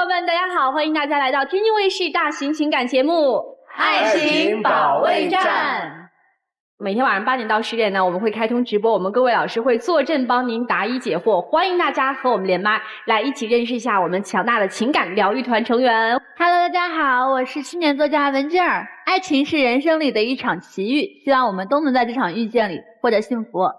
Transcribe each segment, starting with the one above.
友们，大家好，欢迎大家来到天津卫视大型情感节目《爱情保卫战》。每天晚上8点到10点呢，我们会开通直播，我们各位老师会坐镇帮您答疑解惑，欢迎大家和我们连麦，来一起认识一下我们强大的情感疗愈团成员。Hello， 大家好，我是青年作家文静儿。爱情是人生里的一场奇遇，希望我们都能在这场遇见里获得幸福。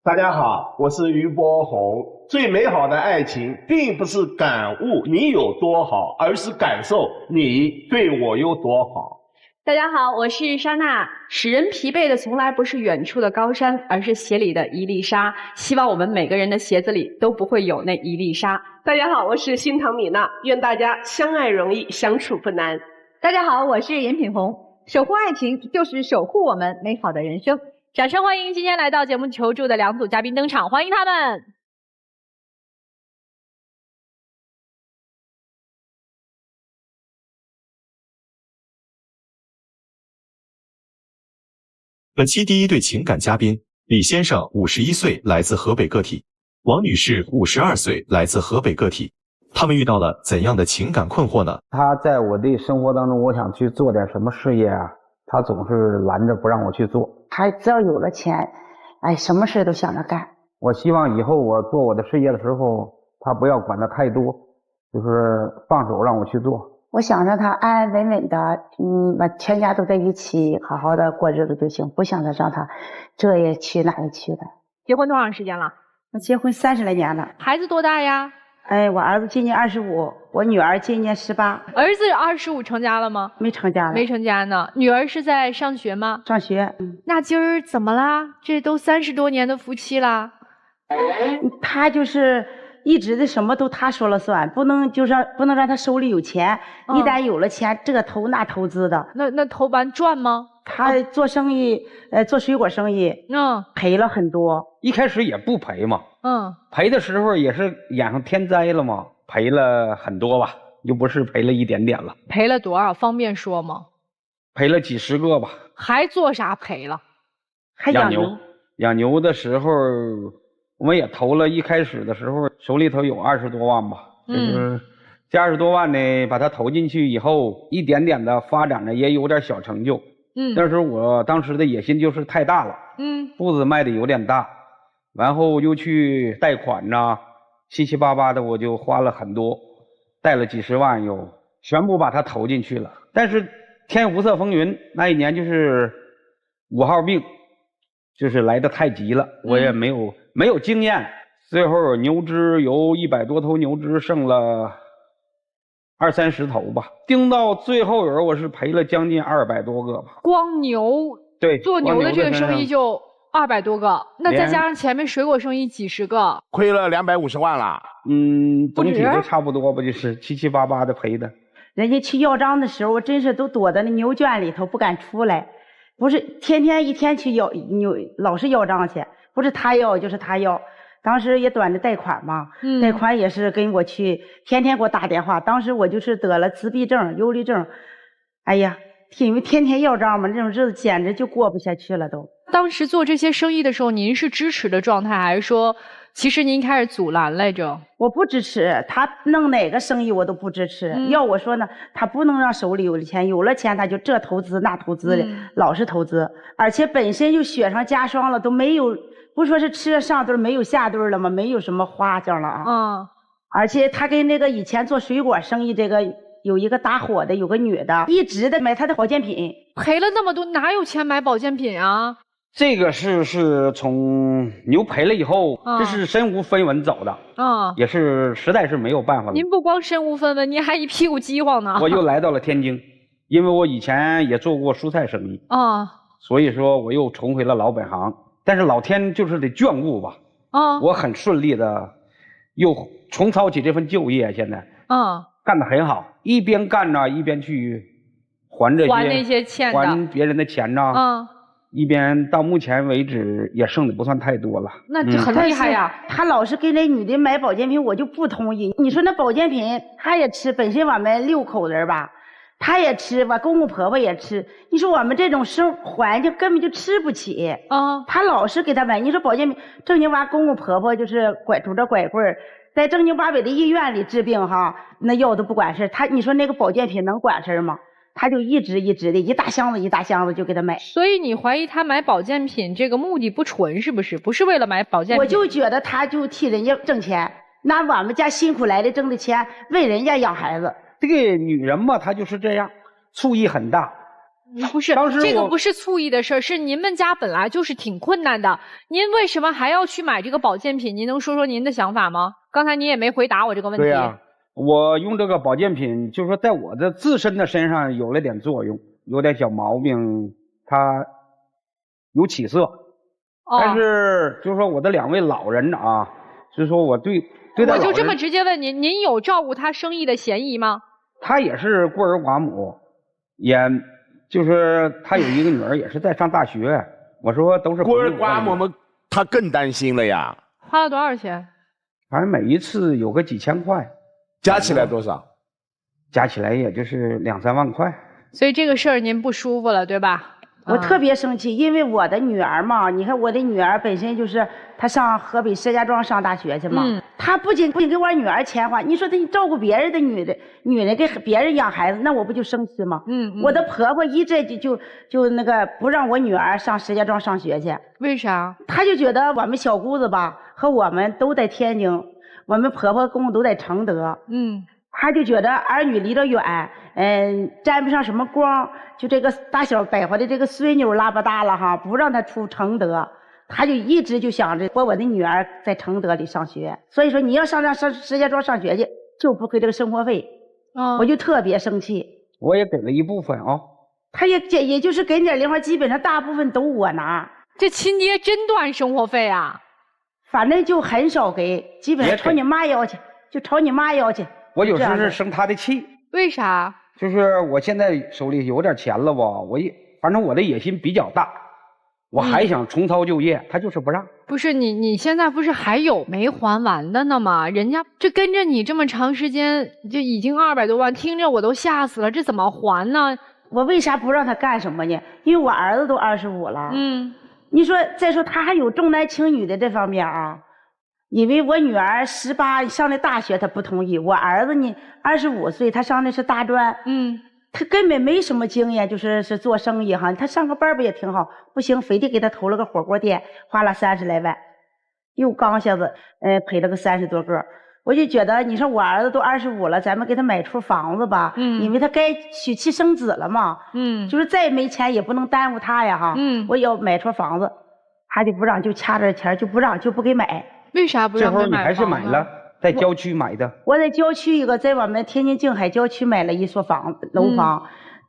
大家好，我是于波红。最美好的爱情，并不是感悟你有多好，而是感受你对我有多好。大家好，我是莎娜。使人疲惫的从来不是远处的高山，而是鞋里的一粒沙。希望我们每个人的鞋子里都不会有那一粒沙。大家好，我是心疼米娜。愿大家相爱容易，相处不难。大家好，我是严品红。守护爱情就是守护我们美好的人生。掌声欢迎今天来到节目求助的2组嘉宾登场，欢迎他们。本期第一对情感嘉宾，李先生51岁，来自河北个体；王女士52岁，来自河北个体。他们遇到了怎样的情感困惑呢？他在我的生活当中，我想去做点什么事业啊，他总是拦着不让我去做。他只要有了钱，什么事都想着干。我希望以后我做我的事业的时候，他不要管得太多，就是放手让我去做。我想着他安安稳稳的，把全家都在一起好好的过日子就行，不想着让他这也去那也去的。结婚多长时间了？我结婚30来年了。孩子多大呀？我儿子今年25，我女儿今年18。儿子25成家了吗？没成家呢。没成家呢。女儿是在上学吗？上学。那今儿怎么啦？这都30多年的夫妻啦。他就是一直的什么都他说了算，不能让他手里有钱，一旦有了钱，这个投那投资的。那投完赚吗？他做生意，做水果生意，赔了很多。一开始也不赔嘛，赔的时候也是眼上天灾了嘛，赔了很多吧，又不是赔了一点点了。赔了多少？方便说吗？赔了几十个吧。还做啥赔了？还养牛。养牛的时候，我们也投了，一开始的时候手里头有20多万吧，就是这20多万呢，把它投进去以后，一点点的发展呢，也有点小成就。但是我当时的野心就是太大了，步子迈的有点大，然后又去贷款呐，七七八八的我就花了很多，贷了几十万又全部把它投进去了。但是天无色风云，那一年就是5号病，就是来得太急了，我也没有经验，最后牛只有100多头牛只剩了20、30头吧，盯到最后人我是赔了将近200多个吧。光牛，对，做牛的这个生意就200多个，那再加上前面水果生意几十个，亏了250万了。总体都差不多吧，就是七七八八的赔的。人家去要账的时候，我真是都躲在那牛圈里头不敢出来，不是天天一天去要牛，老是要账去，不是他要就是他要。当时也短着贷款嘛，贷款也是跟我去，天天给我打电话。当时我就是得了自闭症、忧虑症，因为天天要账嘛，这种日子简直就过不下去了都。当时做这些生意的时候，您是支持的状态，还是说其实您开始阻拦来着？我不支持，他弄哪个生意我都不支持。要我说呢，他不能让手里有了钱，有了钱他就这投资那投资的，老是投资，而且本身就雪上加霜了，都没有。不说是吃上顿没有下顿了吗？没有什么花样了啊。而且他跟那个以前做水果生意这个有一个搭伙的，有个女的，一直的买他的保健品，赔了那么多，哪有钱买保健品啊？这个是从牛赔了以后，这是身无分文走的，也是实在是没有办法了。您不光身无分文，您还一屁股饥荒呢。我又来到了天津，因为我以前也做过蔬菜生意所以说我又重回了老本行。但是老天就是得眷顾吧，我很顺利的又重操起这份旧业，现在干得很好，一边干着一边去还那些欠的，还别人的钱呐，一边到目前为止也剩的不算太多了。那就很厉害呀。他老是跟那女的买保健品，我就不同意。你说那保健品他也吃，本身我们6口人吧，他也吃，我公公婆婆也吃。你说我们这种环境根本就吃不起他老是给他买。你说保健品正经完，公公婆婆就是拄着拐棍在正经八百的医院里治病哈，那药都不管事，你说那个保健品能管事吗？他就一直的一大箱子一大箱子就给他买。所以你怀疑他买保健品这个目的不纯是不是？不是为了买保健品？我就觉得他就替人家挣钱，拿我们家辛苦来的挣的钱为人家养孩子。这个女人嘛，她就是这样，醋意很大。不是，这个不是醋意的事儿，是您们家本来就是挺困难的，您为什么还要去买这个保健品？您能说说您的想法吗？刚才您也没回答我这个问题。对呀，我用这个保健品，就是说在我的自身的身上有了点作用，有点小毛病，它有起色。但是就是说我的2位老人啊，就是说我对待我就这么直接问您，您有照顾他生意的嫌疑吗？他也是孤儿寡母，也就是他有一个女儿也是在上大学。我说都是孤儿寡母们，他更担心了呀。花了多少钱？反正每一次有个几千块，加起来多少？加起来也就是2、3万块。所以这个事儿您不舒服了，对吧？我特别生气，因为我的女儿嘛，你看我的女儿本身就是她上河北石家庄上大学去嘛，她不仅给我女儿钱花，你说她照顾别人的女人给别人养孩子，那我不就生气吗？我的婆婆一直就那个不让我女儿上石家庄上学去，为啥？她就觉得我们小姑子吧和我们都在天津，我们婆婆公公都在承德，她就觉得儿女离得远，沾不上什么光，就这个大小百花的这个孙女拉巴大了哈，不让她出承德，她就一直就想着我的女儿在承德里上学，所以说你要上石家庄上学去，就不给这个生活费，我就特别生气。我也给了一部分啊，她也就是给点零花，基本上大部分都我拿。这亲爹真断生活费啊？反正就很少给，基本上朝你妈要去，就朝你妈要去。我有时是生他的气。为啥？就是我现在手里有点钱了吧，反正我的野心比较大，我还想重操旧业，他就是不让。不是你现在不是还有没还完的呢吗？人家这跟着你这么长时间，就已经200多万，听着我都吓死了，这怎么还呢？我为啥不让他干什么呢？因为我儿子都25了。你说再说他还有重男轻女的这方面啊。因为我女儿18上的大学，他不同意。我儿子呢25岁，他上的是大专，他根本没什么经验，是做生意哈。他上个班不也挺好？不行，非得给他投了个火锅店，花了30来万，又刚下子，赔了个30多个。我就觉得，你说我儿子都25了，咱们给他买处房子吧，因为他该娶妻生子了嘛，就是再没钱也不能耽误他呀哈。我要买处房子，他就不让，就掐着钱就不让，就不给买。为啥不让买？这会儿你还是买了，在郊区买的。我在郊区一个，在我们天津静海郊区买了一所楼房。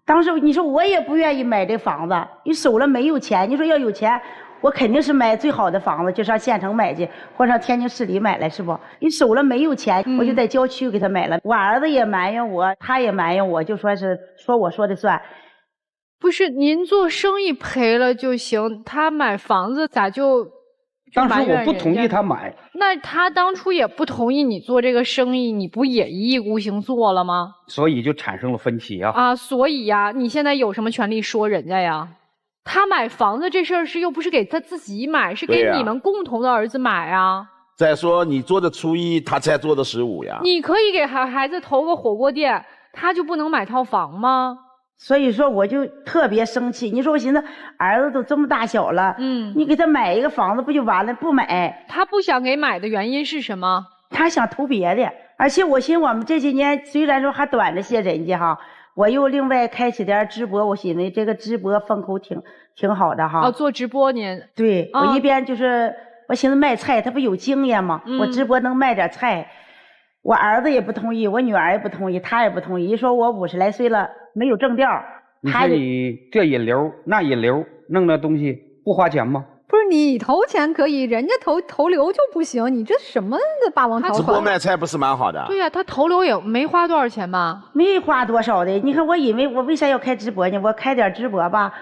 当时你说我也不愿意买这房子，你手了没有钱。你说要有钱，我肯定是买最好的房子，就上县城买去，或上天津市里买来，是不？你手了没有钱，我就在郊区给他买了。我儿子也埋怨我，他也埋怨我，就说我说的算。不是您做生意赔了就行，他买房子咋就？当时我不同意他买。那他当初也不同意你做这个生意，你不也一意孤行做了吗？所以就产生了分歧啊！啊，所以呀，你现在有什么权利说人家呀？他买房子这事儿又不是给他自己买，是给你们共同的儿子买啊。再说你做的初一，他才做的15呀。你可以给孩子投个火锅店，他就不能买套房吗？所以说我就特别生气。你说我寻思儿子都这么大小了，你给他买一个房子不就完了？不买。他不想给买的原因是什么？他想图别的。而且我寻思我们这些年虽然说还短着些人家哈，我又另外开启点直播，我寻思这个直播风口挺好的哈。做直播您？对，我一边就是我寻思卖菜，他不有经验吗？我直播能卖点菜。我儿子也不同意，我女儿也不同意，他也不同意。一说我50来岁了没有正调，你说你这引流那引流弄那东西不花钱吗？不是你投钱可以，人家投流就不行，你这什么的霸王条款？直播卖菜不是蛮好的？对呀，他投流也没花多少钱吧？没花多少的。你看我以为我为啥要开直播呢？我开点直播吧，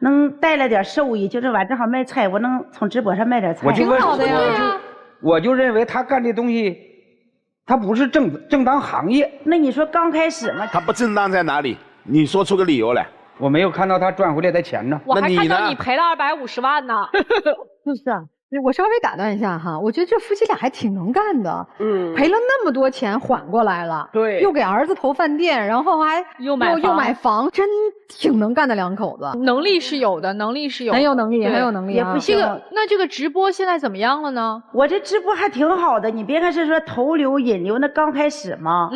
能带来点收益，就是晚正好卖菜，我能从直播上卖点菜，挺好的呀。我就认为他干这东西。他不是正当行业，那你说刚开始嘛？他不正当在哪里？你说出个理由来。我没有看到他赚回来的钱呢。我还看到你赔了250万呢。就是啊，我稍微打断一下哈，我觉得这夫妻俩还挺能干的，赔了那么多钱缓过来了，对，又给儿子投饭店，然后还又买房，真挺能干的两口子，能力是有的，能力是有的，很有能力，很有能力啊。也不行。那这个直播现在怎么样了呢？我这直播还挺好的，你别看是说头流引流，那刚开始嘛，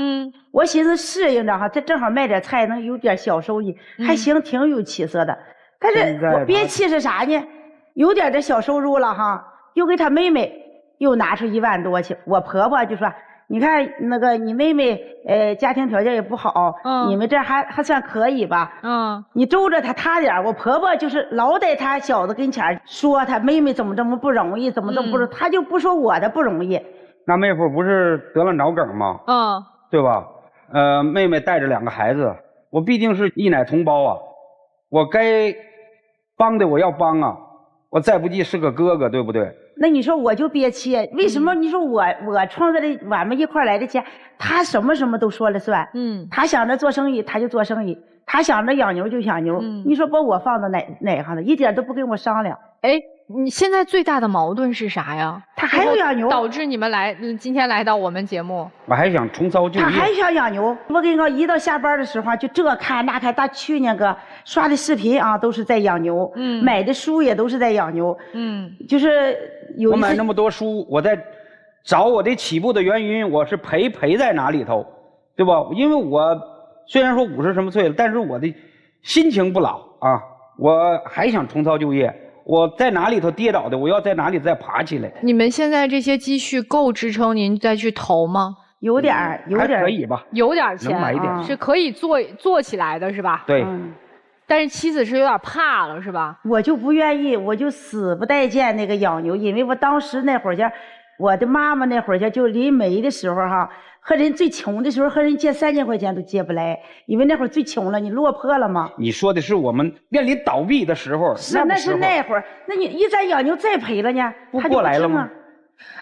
我寻思适应着哈，这正好卖点菜能有点小收益，还行，挺有起色的。但是我憋气是啥呢？有点这小收入了哈，又给他妹妹又拿出1万多去。我婆婆就说：“你看那个你妹妹，家庭条件也不好，你们这还算可以吧？你周着她点。”我婆婆就是老在她小子跟前说她妹妹怎么这么不容易，怎么这么不容易，她就不说我的不容易。那妹夫不是得了脑梗吗？对吧？妹妹带着2个孩子，我毕竟是一奶同胞啊，我该帮的我要帮啊。我再不济是个哥哥，对不对？那你说我就憋气，为什么？你说我创造的俺们一块来的钱，他什么都说了算。他想着做生意他就做生意，他想着养牛就养牛。你说把我放到哪行了？一点都不跟我商量。哎，你现在最大的矛盾是啥呀？他还要养牛，导致你们今天来到我们节目。我还想重操旧业。他还想养牛。我跟你说，一到下班的时候就这看那看。他去年个刷的视频啊，都是在养牛。买的书也都是在养牛。就是有一次我买那么多书，我在找我这起步的原因，我是赔在哪里头，对吧？因为我虽然说50什么岁了，但是我的心情不老啊，我还想重操旧业。我在哪里头跌倒的，我要在哪里再爬起来。你们现在这些积蓄够支撑您再去投吗？有点还可以吧，有点钱，能买一点，是可以做起来的，是吧？对。但是妻子是有点怕了，是吧？我就不愿意，我就死不待见那个养牛，因为我当时那会儿家，我的妈妈那会儿家就临没的时候哈，和人最穷的时候和人借3000块钱都借不来，因为那会儿最穷了，你落魄了嘛。你说的是我们面临倒闭的时候，那是那会儿，那你一再养牛再赔了呢，不过来了吗？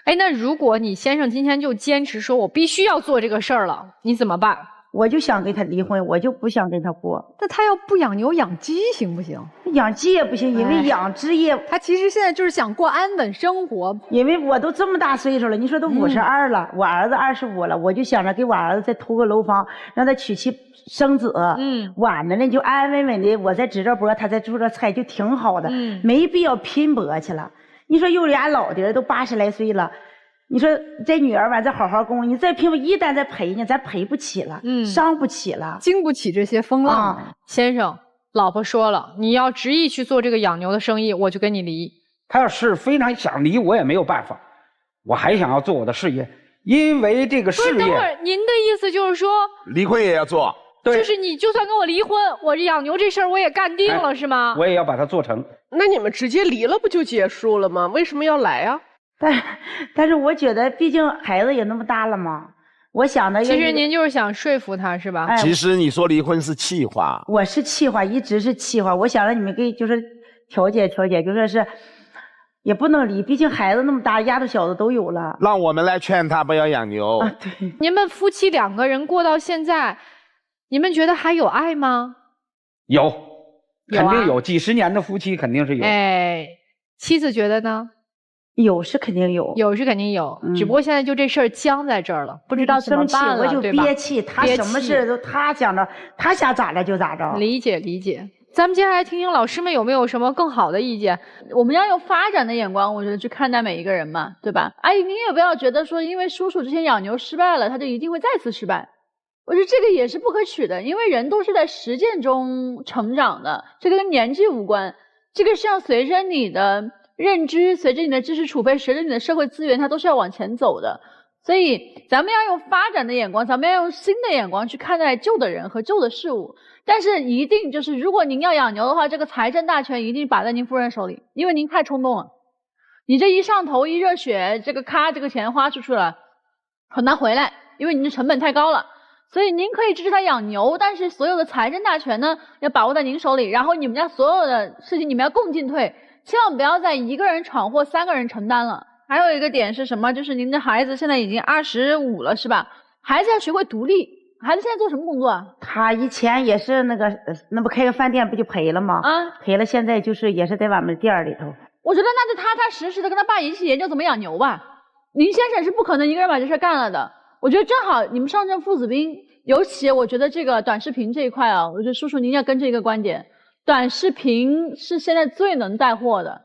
哎，那如果你先生今天就坚持说我必须要做这个事儿了，你怎么办？我就想跟他离婚，我就不想跟他过。那他要不养牛养鸡行不行？养鸡也不行，因为养殖业，他其实现在就是想过安稳生活。因为我都这么大岁数了，你说都52了，我儿子25了，我就想着给我儿子再投个楼房，让他娶妻生子。晚了呢就安安稳稳的，我再直着播，他再做着菜就挺好的。没必要拼搏去了。你说有俩老的人都80来岁了。你说这女儿吧，再好好供，你再拼，一旦再赔呢，咱赔不起了，伤不起了，经不起这些风浪。先生，老婆说了，你要执意去做这个养牛的生意，我就跟你离。他要是非常想离，我也没有办法，我还想要做我的事业，因为这个事业。不是，等会儿您的意思就是说，离婚也要做？对，就是你就算跟我离婚，我这养牛这事儿我也干定了，是吗？我也要把它做成。那你们直接离了不就结束了吗？为什么要来啊？但是我觉得，毕竟孩子也那么大了嘛，我想着。其实您就是想说服他，是吧？其实你说离婚是气话。我是气话，一直是气话。我想让你们给就是调解调解，就说是也不能离，毕竟孩子那么大，丫头小子都有了。让我们来劝他不要养牛。对。你们夫妻2个人过到现在，你们觉得还有爱吗？有，肯定有。几10年的夫妻肯定是有。哎，妻子觉得呢？有是肯定有，有是肯定有，只不过现在就这事儿僵在这儿了，不知道怎么办了，我就憋气，他什么事都他想着，他想咋着就咋着。理解理解。咱们接下来听听老师们有没有什么更好的意见。我们要用发展的眼光，我觉得去看待每一个人嘛，对吧？阿姨，您也不要觉得说，因为叔叔之前养牛失败了，他就一定会再次失败。我觉得这个也是不可取的，因为人都是在实践中成长的，这个跟年纪无关，这个是要随着你的认知，随着你的知识储备，随着你的社会资源，它都是要往前走的。所以咱们要用发展的眼光，咱们要用新的眼光去看待旧的人和旧的事物。但是一定就是，如果您要养牛的话，这个财政大权一定把在您夫人手里，因为您太冲动了。你这一上头一热血，这个咔，这个钱花出去了，很难回来，因为您的成本太高了。所以您可以支持他养牛，但是所有的财政大权呢，要把握在您手里。然后你们家所有的事情，你们要共进退。千万不要再1个人闯祸，3个人承担了。还有一个点是什么？就是您的孩子现在已经25了，是吧？孩子要学会独立。孩子现在做什么工作啊？他以前也是那不开个饭店不就赔了吗？赔了，现在就是也是在我们店里头。我觉得那就踏踏实实的跟他爸一起研究怎么养牛吧。林先生是不可能一个人把这事干了的。我觉得正好你们上阵父子兵，尤其我觉得这个短视频这一块啊，我觉得叔叔您要跟这一个观点，短视频是现在最能带货的。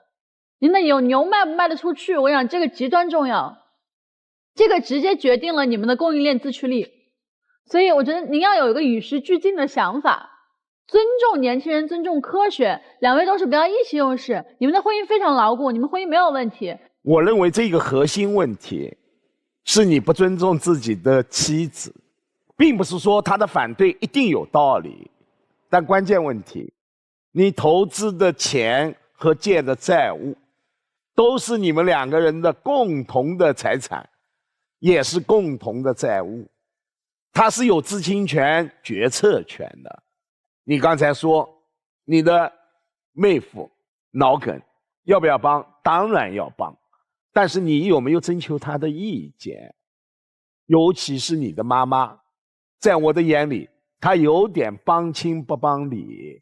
您的有牛卖不卖得出去，我想这个极端重要，这个直接决定了你们的供应链自驱力。所以我觉得您要有一个与时俱进的想法，尊重年轻人，尊重科学，两位都是不要意气用事，你们的婚姻非常牢固，你们婚姻没有问题。我认为这个核心问题是你不尊重自己的妻子，并不是说他的反对一定有道理，但关键问题，你投资的钱和借的债务都是你们两个人的共同的财产，也是共同的债务，他是有知情权、决策权的。你刚才说你的妹夫脑梗要不要帮？当然要帮，但是你有没有征求他的意见？尤其是你的妈妈，在我的眼里，她有点帮亲不帮理。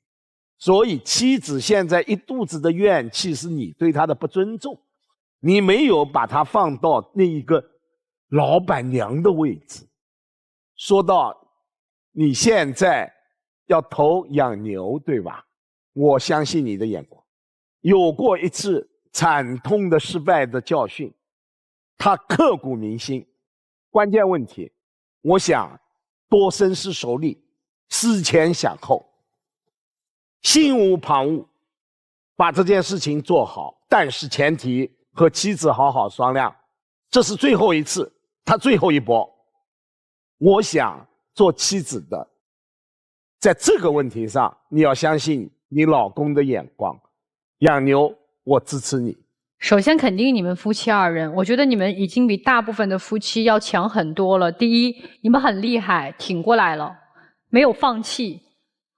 所以妻子现在一肚子的怨气是你对她的不尊重，你没有把她放到那一个老板娘的位置。说到你现在要投养牛，对吧？我相信你的眼光，有过一次惨痛的失败的教训，它刻骨铭心。关键问题，我想多深思熟虑，思前想后，心无旁骛，把这件事情做好。但是前提和妻子好好商量，这是最后一次，他最后一搏。我想做妻子的，在这个问题上，你要相信你老公的眼光。养牛，我支持你。首先肯定你们夫妻二人，我觉得你们已经比大部分的夫妻要强很多了。第一，你们很厉害，挺过来了，没有放弃，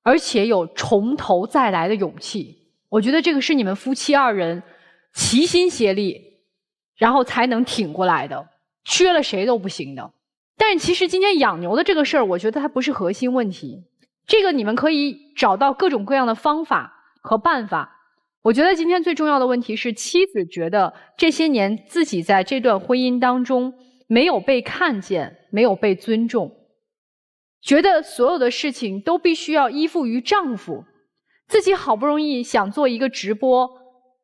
而且有从头再来的勇气。我觉得这个是你们夫妻二人齐心协力，然后才能挺过来的，缺了谁都不行的。但是其实今天养牛的这个事儿，我觉得它不是核心问题，这个你们可以找到各种各样的方法和办法。我觉得今天最重要的问题是，妻子觉得这些年自己在这段婚姻当中没有被看见，没有被尊重，觉得所有的事情都必须要依附于丈夫。自己好不容易想做一个直播，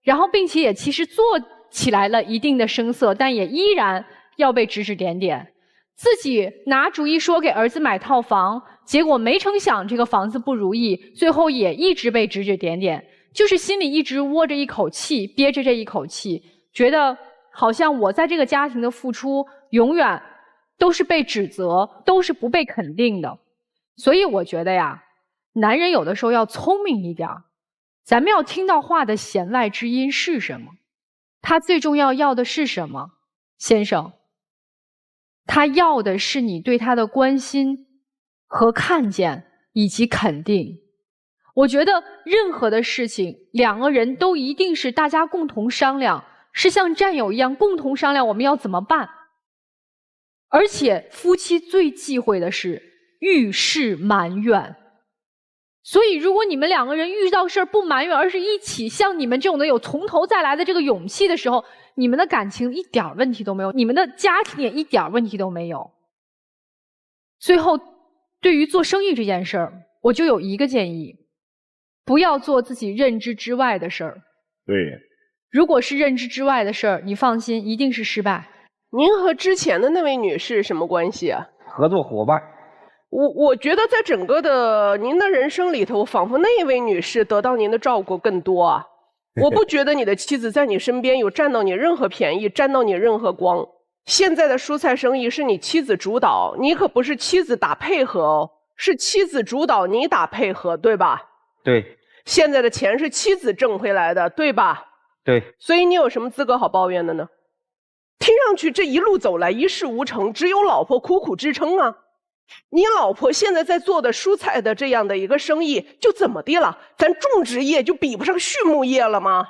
然后并且也其实做起来了一定的声色，但也依然要被指指点点。自己拿主意说给儿子买套房，结果没成想这个房子不如意，最后也一直被指指点点。就是心里一直窝着一口气，憋着这一口气，觉得好像我在这个家庭的付出永远都是被指责，都是不被肯定的。所以我觉得呀，男人有的时候要聪明一点，咱们要听到话的弦外之音是什么，他最重要的是什么？先生，他要的是你对他的关心和看见以及肯定。我觉得任何的事情，两个人都一定是大家共同商量，是像战友一样共同商量我们要怎么办。而且夫妻最忌讳的是遇事埋怨。所以如果你们两个人遇到事儿不埋怨，而是一起像你们这种的有从头再来的这个勇气的时候，你们的感情一点问题都没有，你们的家庭也一点问题都没有。最后，对于做生意这件事儿，我就有一个建议，不要做自己认知之外的事儿。对，如果是认知之外的事儿，你放心，一定是失败。您和之前的那位女士什么关系啊？合作伙伴。我觉得在整个的您的人生里头，仿佛那一位女士得到您的照顾更多啊。我不觉得你的妻子在你身边有占到你任何便宜，占到你任何光。现在的蔬菜生意是你妻子主导，你可不是妻子打配合哦，是妻子主导，你打配合，对吧？对。现在的钱是妻子挣回来的，对吧？对。所以你有什么资格好抱怨的呢？听上去这一路走来一事无成，只有老婆苦苦支撑啊。你老婆现在在做的蔬菜的这样的一个生意就怎么地了？咱种植业就比不上畜牧业了吗？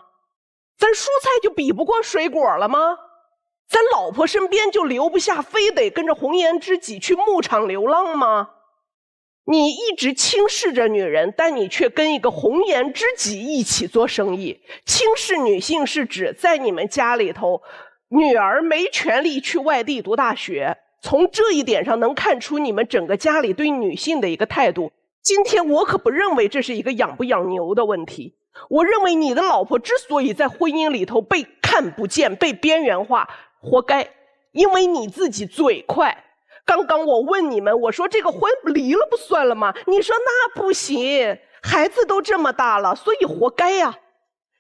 咱蔬菜就比不过水果了吗？咱老婆身边就留不下非得跟着红颜知己去牧场流浪吗？你一直轻视着女人，但你却跟一个红颜知己一起做生意。轻视女性是指在你们家里头，女儿没权利去外地读大学。从这一点上能看出你们整个家里对女性的一个态度。今天我可不认为这是一个养不养牛的问题，我认为你的老婆之所以在婚姻里头被看不见、被边缘化，活该，因为你自己嘴快。刚刚我问你们，我说这个婚离了不算了吗？你说那不行，孩子都这么大了，所以活该呀。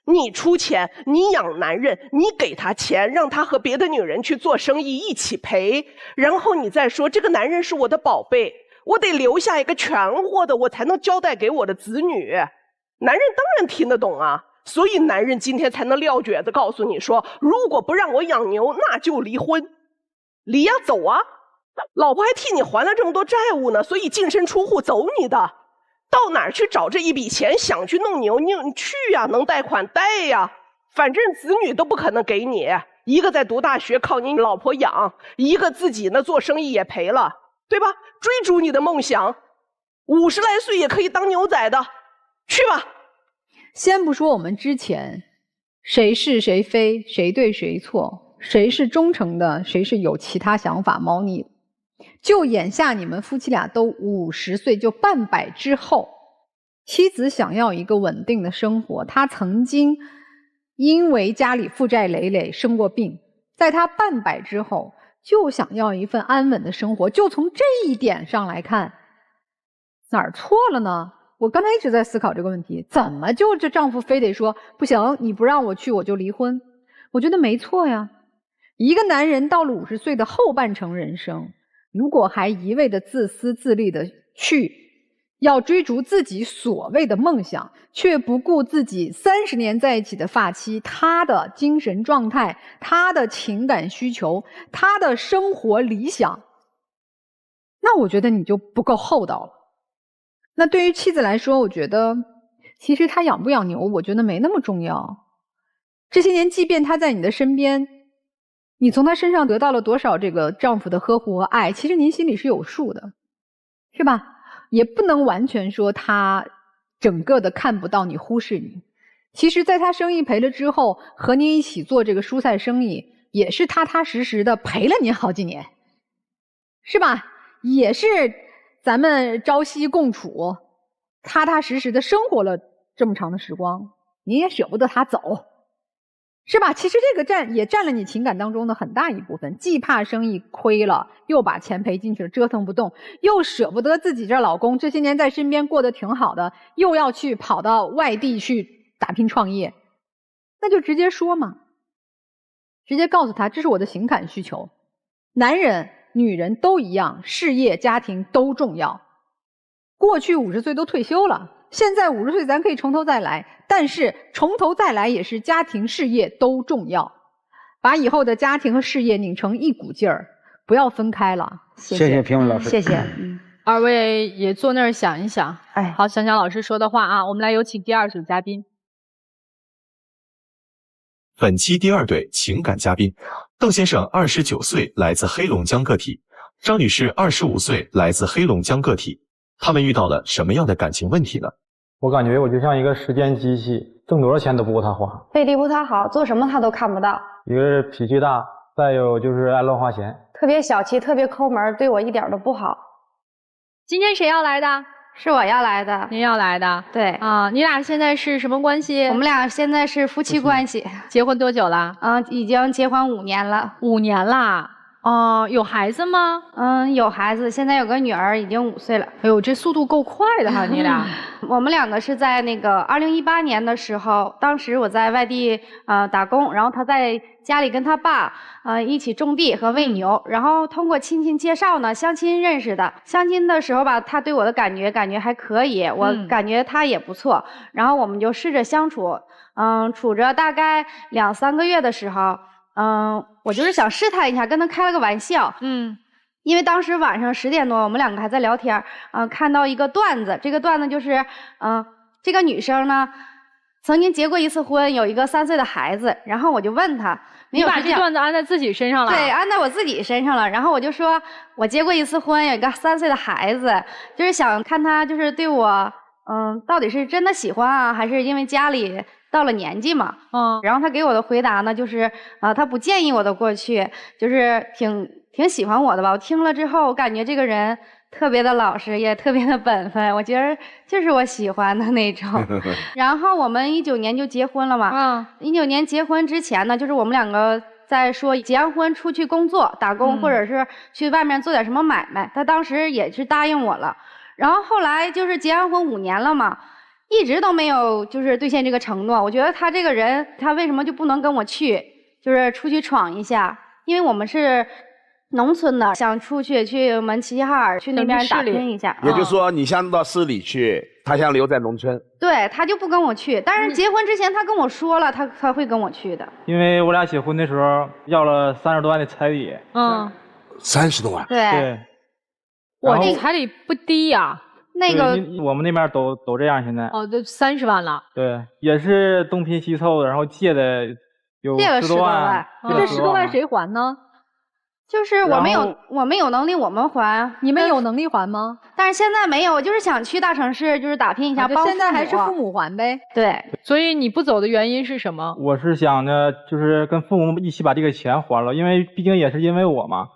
你出钱，你养男人，你给他钱，让他和别的女人去做生意，一起赔，然后你再说这个男人是我的宝贝，我得留下一个全活的，我才能交代给我的子女。男人当然听得懂啊，所以男人今天才能撂蹶子告诉你说，如果不让我养牛，那就离婚。离呀，走啊，老婆还替你还了这么多债务呢，所以净身出户走你的。到哪儿去找这一笔钱？想去弄牛，你去呀，能贷款贷呀，反正子女都不可能给你。一个在读大学靠你老婆养，一个自己呢做生意也赔了，对吧？追逐你的梦想，50来岁也可以当牛仔的，去吧。先不说我们之前谁是谁非，谁对谁错，谁是忠诚的，谁是有其他想法猫腻的，就眼下你们夫妻俩都50岁，就半百之后，妻子想要一个稳定的生活，她曾经因为家里负债累累生过病，在她半百之后就想要一份安稳的生活，就从这一点上来看，哪儿错了呢？我刚才一直在思考这个问题，怎么就这丈夫非得说不行，你不让我去我就离婚？我觉得没错呀。一个男人到了50岁的后半程人生，如果还一味的自私自利的去要追逐自己所谓的梦想，却不顾自己30年在一起的发妻他的精神状态，他的情感需求，他的生活理想，那我觉得你就不够厚道了。那对于妻子来说，我觉得其实他养不养牛，我觉得没那么重要。这些年即便他在你的身边，你从他身上得到了多少这个丈夫的呵护和爱，其实您心里是有数的，是吧？也不能完全说他整个的看不到你，忽视你。其实在他生意赔了之后，和您一起做这个蔬菜生意，也是踏踏实实的陪了您好几年，是吧？也是咱们朝夕共处，踏踏实实的生活了这么长的时光，您也舍不得他走，是吧？其实这个也占了你情感当中的很大一部分，既怕生意亏了，又把钱赔进去了，折腾不动，又舍不得自己这老公这些年在身边过得挺好的，又要去跑到外地去打拼创业，那就直接说嘛，直接告诉他这是我的情感需求。男人女人都一样，事业家庭都重要。过去50岁都退休了，现在50岁咱可以从头再来，但是从头再来也是家庭事业都重要，把以后的家庭和事业拧成一股劲儿，不要分开了。谢谢评委老师，谢谢。二位也坐那儿想一想，好，想想老师说的话啊。我们来有请第2组嘉宾。本期第2对情感嘉宾，邓先生29岁，来自黑龙江个体；张女士25岁，来自黑龙江个体。他们遇到了什么样的感情问题呢？我感觉我就像一个时间机器，挣多少钱都不够他花。背地不太好，做什么他都看不到。一个是脾气大，再有就是爱乱花钱，特别小气，特别抠门，对我一点都不好。今天谁要来的？是我要来的。您要来的？对啊，你俩现在是什么关系？我们俩现在是夫妻关系。结婚多久了？已经结婚5年了。5年啦。哦，有孩子吗？有孩子，现在有个女儿，已经5岁了。哎呦，这速度够快的哈，你俩。我们两个是在那个2018年的时候，当时我在外地打工，然后他在家里跟他爸一起种地和喂牛，然后通过亲戚介绍呢，相亲认识的。相亲的时候吧，他对我的感觉还可以，我感觉他也不错，然后我们就试着相处，处着大概2、3个月的时候。我就是想试探一下，跟他开了个玩笑。因为当时晚上10点多，我们两个还在聊天，看到一个段子，这个段子就是，这个女生呢，曾经结过1次婚，有一个3岁的孩子，然后我就问她，你把这段子安在自己身上了？对，安在我自己身上了。然后我就说，我结过一次婚，有一个3岁的孩子，就是想看他就是对我，到底是真的喜欢啊，还是因为家里到了年纪嘛？然后他给我的回答呢，就是他不介意我的过去，就是挺喜欢我的吧。我听了之后，我感觉这个人特别的老实，也特别的本分，我觉得就是我喜欢的那种。然后我们19年就结婚了嘛。19年结婚之前呢，就是我们2个在说结完婚出去工作打工，或者是去外面做点什么买卖。他当时也是答应我了。然后后来就是结完婚5年了嘛，一直都没有就是兑现这个承诺。我觉得他这个人，他为什么就不能跟我去，就是出去闯一下？因为我们是农村的，想出去我们齐齐哈尔去那边打拼一下。也就是说，你想到市里去，他想留在农村。对，他就不跟我去。但是结婚之前他跟我说了，他会跟我去的。因为我俩结婚的时候要了30多万的彩礼。30多万。对。我这彩礼不低呀。那个我们那边都这样现在。都30万了。对，也是东拼西凑的，然后借的有10多万。这10多万谁还呢？就是我们有能力我们还。你们有能力还吗？但是现在没有，我就是想去大城市，就是打拼一下，帮现在还是父母还呗。对。所以你不走的原因是什么？我是想着就是跟父母一起把这个钱还了，因为毕竟也是因为我嘛。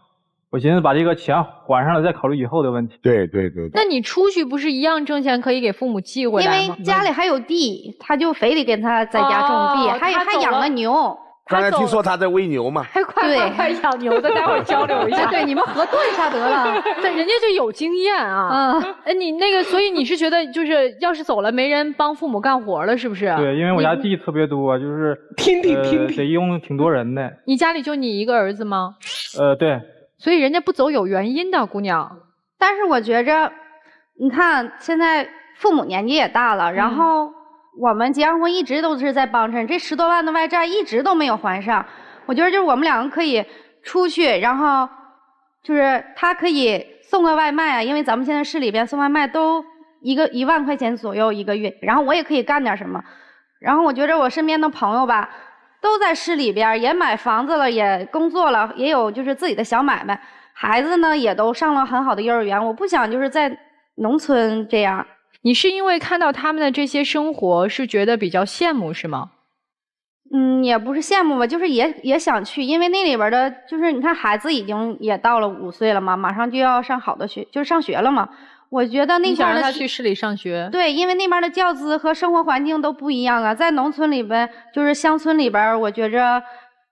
我寻思把这个钱还上了，再考虑以后的问题。对。那你出去不是一样挣钱可以给父母寄回来吗？因为家里还有地，他就非得跟他在家种地，还养了牛。刚才听说他在喂牛嘛？快养牛的，待会儿交流一下。对，你们核对一下得了。对，人家就有经验啊。你那个，所以你是觉得就是要是走了，没人帮父母干活了，是不是？对，因为我家地特别多，就是得用挺多人的。你家里就你一个儿子吗？对。所以人家不走有原因的，姑娘。但是我觉着，你看现在父母年纪也大了，然后我们结完婚一直都是在帮衬，这10多万的外债一直都没有还上。我觉得就是我们2个可以出去，然后就是他可以送个外卖啊，因为咱们现在市里边送外卖都1万块钱左右1个月，然后我也可以干点什么。然后我觉得我身边的朋友吧，都在市里边也买房子了，也工作了，也有就是自己的小买卖，孩子呢也都上了很好的幼儿园。我不想就是在农村这样。你是因为看到他们的这些生活是觉得比较羡慕是吗？也不是羡慕吧，就是也想去，因为那里边的就是你看孩子已经也到了5岁了嘛，马上就要上好的学，就是上学了嘛。我觉得那边你想让他去市里上学？对，因为那边的教资和生活环境都不一样啊，在农村里边就是乡村里边，我觉着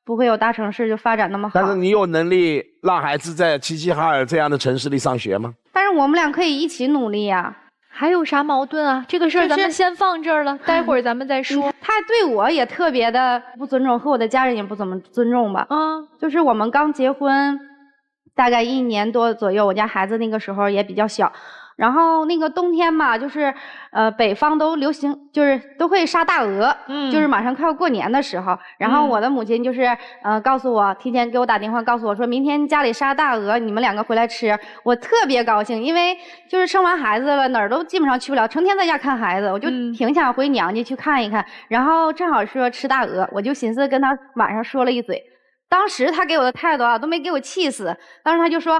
不会有大城市就发展那么好。但是你有能力让孩子在齐齐哈尔这样的城市里上学吗？但是我们俩可以一起努力呀。还有啥矛盾啊？这个事儿咱们先放这儿了，待会儿咱们再说。他对我也特别的不尊重，和我的家人也不怎么尊重吧。就是我们刚结婚，大概1年多左右，我家孩子那个时候也比较小。然后那个冬天嘛，就是北方都流行，就是都会杀大鹅，就是马上快要过年的时候。然后我的母亲就是告诉我，提前给我打电话告诉我说，明天家里杀大鹅，你们2个回来吃。我特别高兴，因为就是生完孩子了，哪儿都基本上去不了，成天在家看孩子，我就挺想回娘家去看一看。然后正好说吃大鹅，我就寻思跟他晚上说了一嘴。当时他给我的态度啊，都没给我气死。当时他就说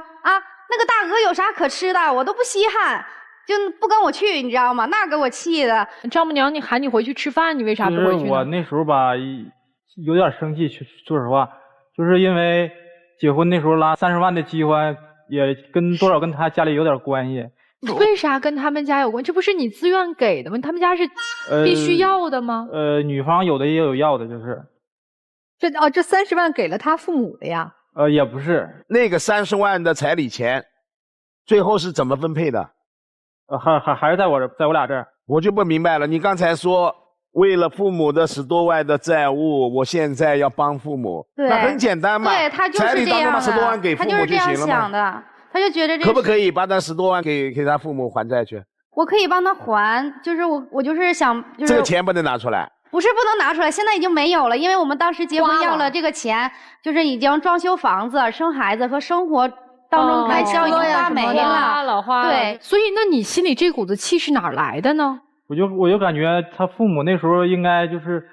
那个大鹅有啥可吃的，我都不稀罕，就不跟我去，你知道吗？那给我气的。丈母娘你喊你回去吃饭，你为啥不回去呢？我那时候吧有点生气，说实话，就是因为结婚那时候拉30万的机会，也多少跟他家里有点关系。为啥跟他们家有关？这不是你自愿给的吗？他们家是必须要的吗？女方有的也有要的，就是这30万给了他父母的呀？也不是，那个30万的彩礼钱，最后是怎么分配的？还是在我俩这儿。我就不明白了，你刚才说为了父母的10多万的债务，我现在要帮父母，那很简单嘛。对，他就是彩礼当中把10多万给父母就行了嘛。他就是这样想的，他就觉得可不可以把那10多万给他父母还债去？我可以帮他还，就是我就是想，就是这个钱不能拿出来。不是不能拿出来，现在已经没有了，因为我们当时结婚要了这个钱，就是已经装修房子、生孩子和生活当中开销已经花没了。花了。对，所以那你心里这股子气是哪儿来的呢？我就感觉他父母那时候应该就是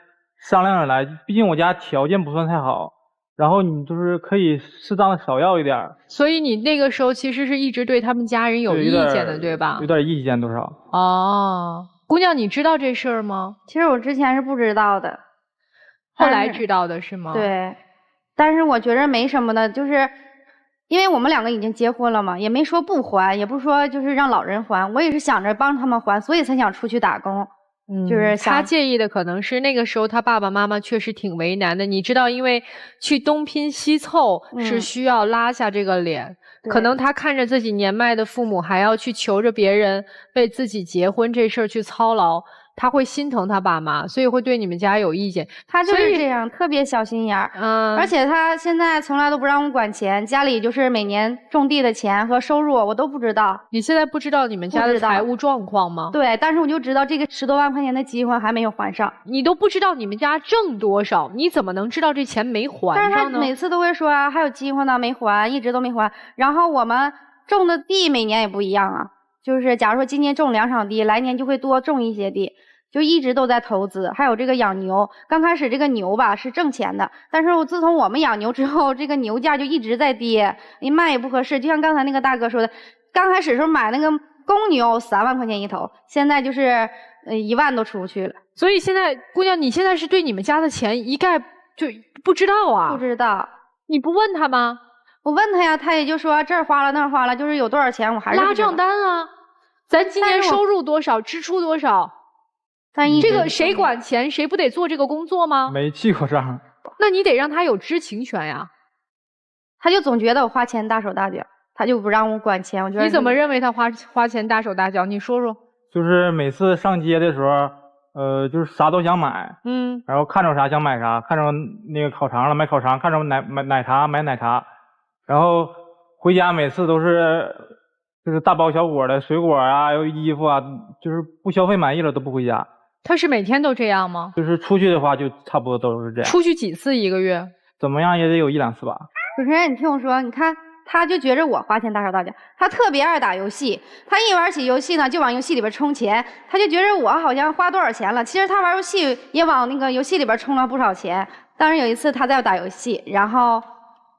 商量着来，毕竟我家条件不算太好，然后你就是可以适当的少要一点儿。所以你那个时候其实是一直对他们家人有意见的，对吧？有点意见多少。哦，姑娘，你知道这事儿吗？其实我之前是不知道的，后来知道的是吗？对，但是我觉得没什么的，就是因为我们两个已经结婚了嘛，也没说不还，也不是说就是让老人还，我也是想着帮他们还，所以才想出去打工。就是他介意的可能是那个时候他爸爸妈妈确实挺为难的，你知道，因为去东拼西凑是需要拉下这个脸，可能他看着自己年迈的父母还要去求着别人为自己结婚这事儿去操劳，他会心疼他爸妈，所以会对你们家有意见。他就是这样，特别小心眼儿。而且他现在从来都不让我管钱，家里就是每年种地的钱和收入我都不知道。你现在不知道你们家的财务状况吗？对，但是我就知道这个10多万块钱的积分还没有还上。你都不知道你们家挣多少，你怎么能知道这钱没还上呢？但是他每次都会说啊，还有积分呢，没还，一直都没还。然后我们种的地每年也不一样啊，就是假如说今年种2场地，来年就会多种一些地。就一直都在投资，还有这个养牛。刚开始这个牛吧是挣钱的，但是自从我们养牛之后，这个牛价就一直在跌，你卖也不合适。就像刚才那个大哥说的，刚开始时候买那个公牛3万块钱一头，现在就是1万都出不去了。所以现在姑娘，你现在是对你们家的钱一概就不知道啊？不知道。你不问他吗？我问他呀，他也就说这儿花了那儿花了，就是有多少钱我还是拉账单啊。咱今年收入多少，支出多少？这个谁管钱，谁不得做这个工作吗？没记过账。那你得让他有知情权呀。他就总觉得我花钱大手大脚，他就不让我管钱。我觉得你怎么认为他花钱大手大脚？你说说。就是每次上街的时候，就是啥都想买，然后看着啥想买啥，看着那个烤肠了买烤肠，看着奶茶买奶茶，然后回家每次都是就是大包小裹的水果啊，有衣服啊，就是不消费满意了都不回家。他是每天都这样吗？就是出去的话就差不多都是这样。出去几次一个月？怎么样也得有1、2次吧。主持人，你听我说，你看他就觉着我花钱大手大脚，他特别爱打游戏，他一玩起游戏呢就往游戏里边充钱，他就觉着我好像花多少钱了，其实他玩游戏也往那个游戏里边充了不少钱。当时有一次他在打游戏，然后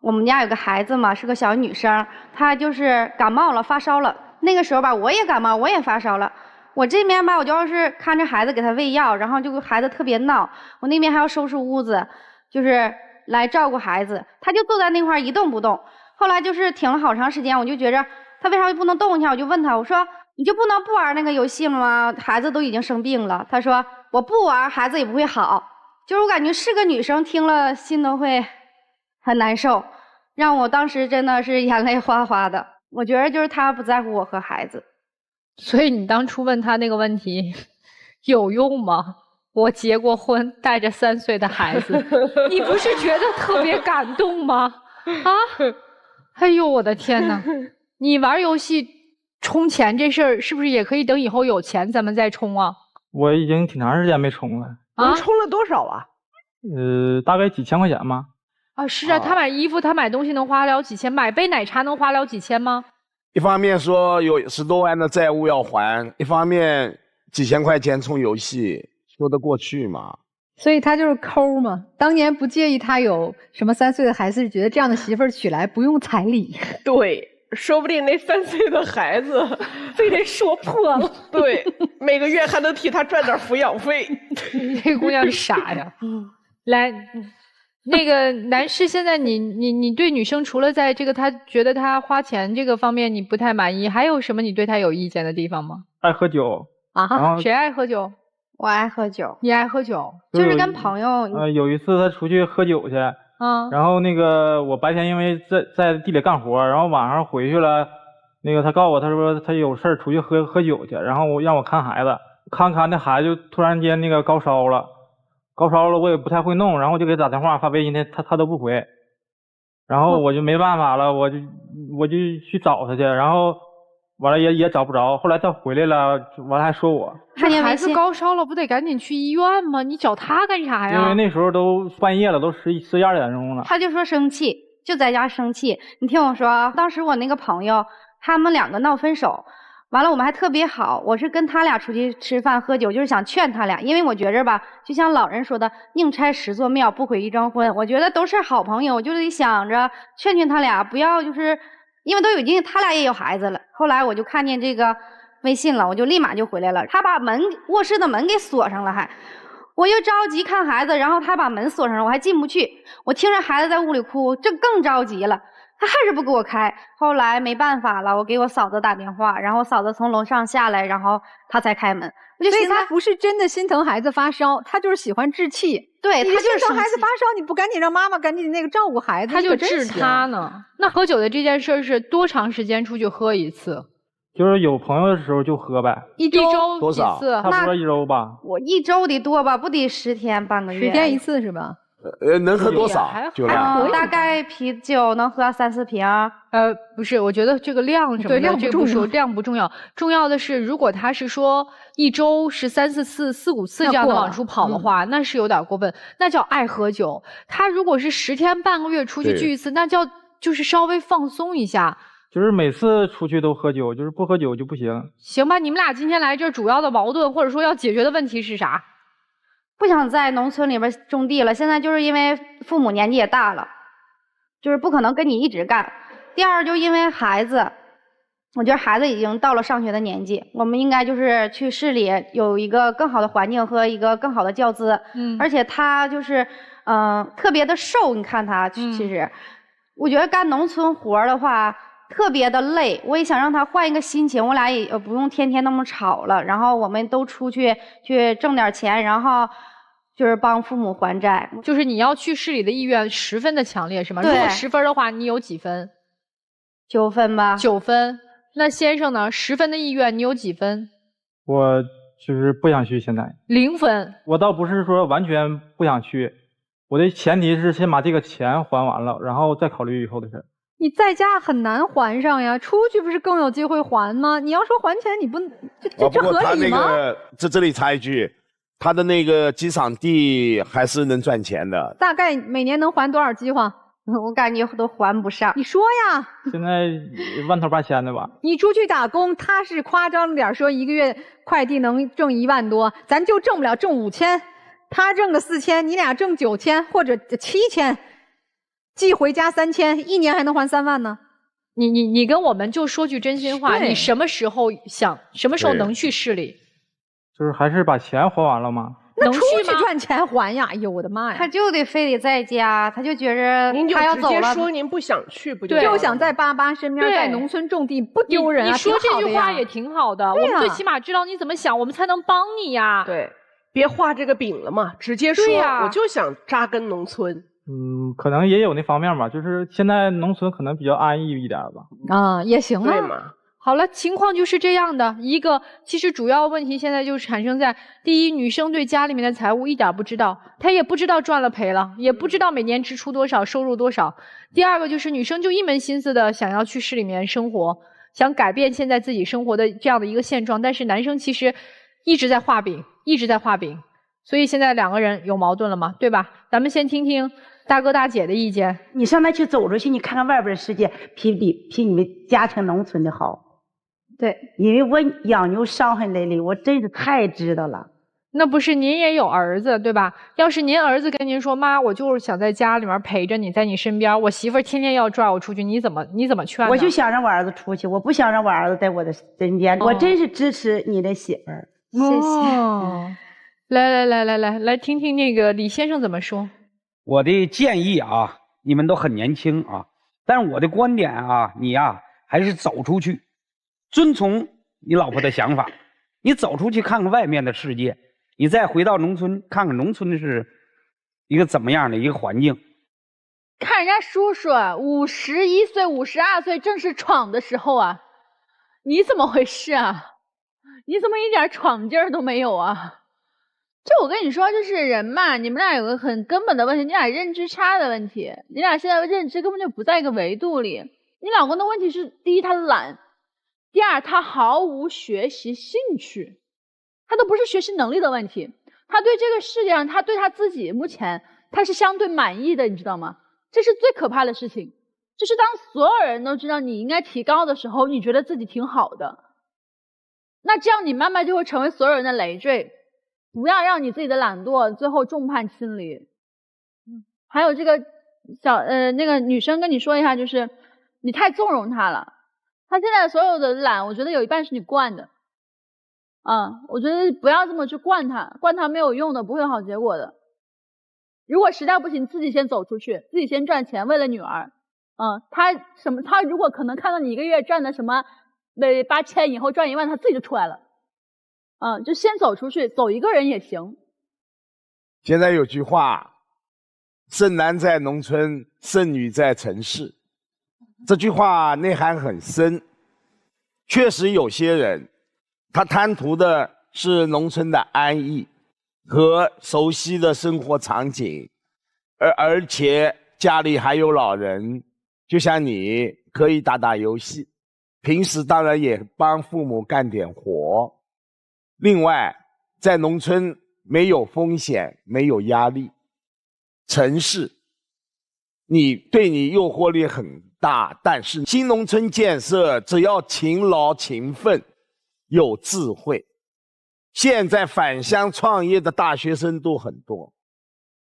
我们家有个孩子嘛，是个小女生，她就是感冒了发烧了，那个时候吧我也感冒我也发烧了。我这边吧，我就要是看着孩子给他喂药，然后就孩子特别闹，我那边还要收拾屋子，就是来照顾孩子。他就坐在那块一动不动。后来就是停了好长时间，我就觉着他为啥就不能动一下？我就问他，我说你就不能不玩那个游戏了吗？孩子都已经生病了。他说我不玩，孩子也不会好。就是我感觉是个女生，听了心都会很难受，让我当时真的是眼泪哗哗的。我觉得就是他不在乎我和孩子。所以你当初问他那个问题有用吗？我结过婚，带着3岁的孩子，你不是觉得特别感动吗？啊！哎呦我的天哪！你玩游戏充钱这事儿，是不是也可以等以后有钱咱们再充啊？我已经挺长时间没充了。你充了多少啊？大概几千块钱吧。啊，是啊，他买衣服，他买东西能花了几千，买杯奶茶能花了几千吗？一方面说有10多万的债务要还，一方面几千块钱充游戏，说得过去吗？所以他就是抠嘛。当年不介意他有什么3岁的孩子，是觉得这样的媳妇儿娶来不用彩礼。对，说不定那3岁的孩子非得说破了。对，每个月还能替他赚点抚养费。你这姑娘傻呀！来。那个男士，现在你对女生除了在这个他觉得他花钱这个方面你不太满意，还有什么你对他有意见的地方吗？爱喝酒啊？谁爱喝酒？我爱喝酒。你爱喝酒？就是跟朋友。有一次他出去喝酒去，然后那个我白天因为在地里干活，然后晚上回去了，那个他告诉我，他说他有事出去喝酒去，然后让我看孩子，看那孩子就突然间那个高烧了，我也不太会弄，然后就给他打电话发微信，他都不回，然后我就没办法了，我就去找他去，然后完了也找不着，后来他回来了，完了还说我。那孩子高烧了，不得赶紧去医院吗？你找他干啥呀？因为那时候都半夜了，都11、12点钟了。他就说生气，就在家生气。你听我说，当时我那个朋友他们2个闹分手，完了，我们还特别好，我是跟他俩出去吃饭喝酒，就是想劝他俩，因为我觉着吧，就像老人说的，宁拆10座庙，不毁一桩婚。我觉得都是好朋友，我就得想着劝劝他俩，不要就是因为都已经他俩也有孩子了。后来我就看见这个微信了，我就立马就回来了。他把卧室的门给锁上了，我又着急看孩子，然后他把门锁上了，我还进不去。我听着孩子在屋里哭，这更着急了。他还是不给我开，后来没办法了，我给我嫂子打电话，然后嫂子从楼上下来，然后他才开门。我就所以他不是真的心疼孩子发烧，他就是喜欢置气。对，他就是心疼孩子发烧，你不赶紧让妈妈赶紧那个照顾孩子，他就治他呢。那喝酒的这件事是多长时间出去喝一次？就是有朋友的时候就喝呗。一周多少？几次？差不多1周吧。我1周得多吧，不得10天半个月。10天一次是吧？能喝多少酒量？大概啤酒能喝3、4瓶。不是，我觉得这个量什么的，量不重要，量不重要，重要的是，如果他是说一周是3、4次、4、5次这样的往出跑的话，那是有点过分，那叫爱喝酒。他如果是10天半个月出去聚一次，那叫就是稍微放松一下。就是每次出去都喝酒，就是不喝酒就不行。行吧，你们俩今天来这主要的矛盾或者说要解决的问题是啥？不想在农村里边种地了，现在就是因为父母年纪也大了，就是不可能跟你一直干。第二，就因为孩子，我觉得孩子已经到了上学的年纪，我们应该就是去市里有一个更好的环境和一个更好的教资。而且他就是特别的瘦，你看他其实，我觉得干农村活的话特别的累，我也想让他换一个心情，我俩也不用天天那么吵了，然后我们都出去挣点钱，然后就是帮父母还债。就是你要去市里的意愿十分的强烈是吗？对。如果10分的话，你有几分？9分吧。9分。那先生呢？10分的意愿，你有几分？我就是不想去，现在0分。我倒不是说完全不想去，我的前提是先把这个钱还完了，然后再考虑以后的事。你在家很难还上呀，出去不是更有机会还吗？你要说还钱，你不这合理吗？这里插一句，他的那个机场地还是能赚钱的。大概每年能还多少饥荒？我感觉都还不上。你说呀？现在万头8千的吧。你出去打工，他是夸张点说一个月快递能挣1万多，咱就挣不了，挣5000，他挣个4000，你俩挣9000或者7000。寄回家3000，1年还能还3万呢。你跟我们就说句真心话，你什么时候能去市里？就是还是把钱还完了吗？那出去赚钱还呀！哎呦我的妈呀！他就非得在家，他就觉着他要走了。您就直接说您不想去，不就想在爸爸身边，在农村种地，不丢人啊！你说这句话也挺好的，我们最起码知道你怎么想，我们才能帮你呀。对，别画这个饼了嘛，直接说我就想扎根农村。可能也有那方面吧，就是现在农村可能比较安逸一点吧。也行啊。对嘛。好了，情况就是这样的一个，其实主要问题现在就产生在第一，女生对家里面的财务一点不知道，她也不知道赚了赔了，也不知道每年支出多少，收入多少。第二个就是女生就一门心思的想要去市里面生活，想改变现在自己生活的这样的一个现状，但是男生其实一直在画饼，所以现在2个人有矛盾了嘛，对吧？咱们先听听大哥大姐的意见。你上那去走出去，你看看外边的世界，比你们家庭农村的好。对，因为我养牛伤痕累累，我真是太知道了。那不是您也有儿子对吧？要是您儿子跟您说，妈，我就是想在家里面陪着你，在你身边，我媳妇儿天天要拽我出去，你怎么劝呢？我就想让我儿子出去，我不想让我儿子在我的身边。我真是支持你的媳妇儿，谢谢。来听听那个李先生怎么说。我的建议啊，你们都很年轻啊，但是我的观点啊，你呀还是走出去，遵从你老婆的想法，你走出去看看外面的世界，你再回到农村看看农村的是一个怎么样的一个环境。看人家叔叔51岁、52岁正是闯的时候啊，你怎么回事啊？你怎么一点闯劲儿都没有啊？这我跟你说，就是人嘛，你们俩有个很根本的问题，你俩认知差的问题，你俩现在的认知根本就不在一个维度里。你老公的问题是，第一他懒，第二他毫无学习兴趣，他都不是学习能力的问题，他对这个世界上，他对他自己目前他是相对满意的，你知道吗？这是最可怕的事情，就是当所有人都知道你应该提高的时候，你觉得自己挺好的。那这样你慢慢就会成为所有人的累赘，不要让你自己的懒惰最后众叛亲离。还有这个那个女生跟你说一下，就是你太纵容她了，她现在所有的懒，我觉得有一半是你惯的。我觉得不要这么去惯她，惯她没有用的，不会有好结果的。如果实在不行，自己先走出去，自己先赚钱，为了女儿。他如果可能看到你一个月赚的什么8000，以后赚1万，他自己就出来了。就先走出去，走一个人也行。现在有句话，剩男在农村，剩女在城市。这句话内涵很深，确实有些人他贪图的是农村的安逸和熟悉的生活场景，而且家里还有老人，就像你可以打打游戏，平时当然也帮父母干点活。另外，在农村没有风险，没有压力，城市对你诱惑力很大，但是新农村建设只要勤劳勤奋有智慧，现在返乡创业的大学生都很多，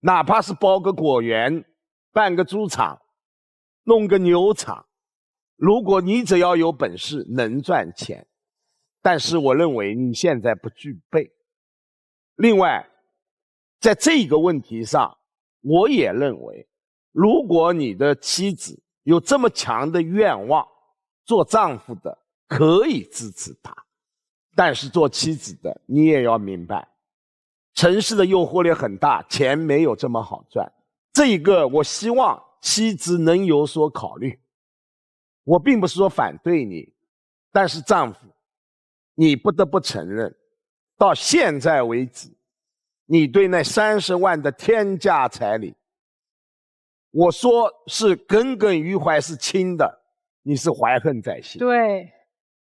哪怕是包个果园，办个猪场，弄个牛场，如果你只要有本事能赚钱，但是我认为你现在不具备。另外，在这个问题上，我也认为，如果你的妻子有这么强的愿望，做丈夫的可以支持她，但是做妻子的你也要明白，城市的诱惑力很大，钱没有这么好赚。这一个我希望妻子能有所考虑。我并不是说反对你，但是丈夫，你不得不承认，到现在为止，你对那30万的天价彩礼，我说是耿耿于怀是轻的，你是怀恨在心。对，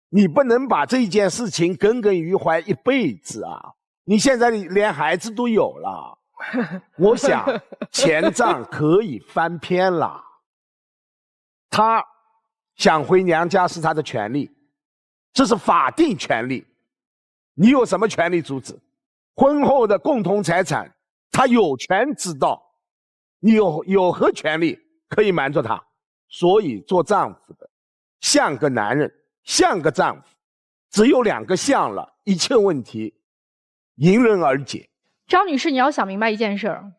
你不能把这件事情耿耿于怀一辈子啊！你现在连孩子都有了，我想钱账可以翻篇了。他想回娘家是他的权利，这是法定权利，你有什么权利阻止？婚后的共同财产，他有权知道，你有何权利可以瞒着他？所以做丈夫的像个男人，像个丈夫，只有2个像了，一切问题迎刃而解。张女士，你要想明白一件事儿，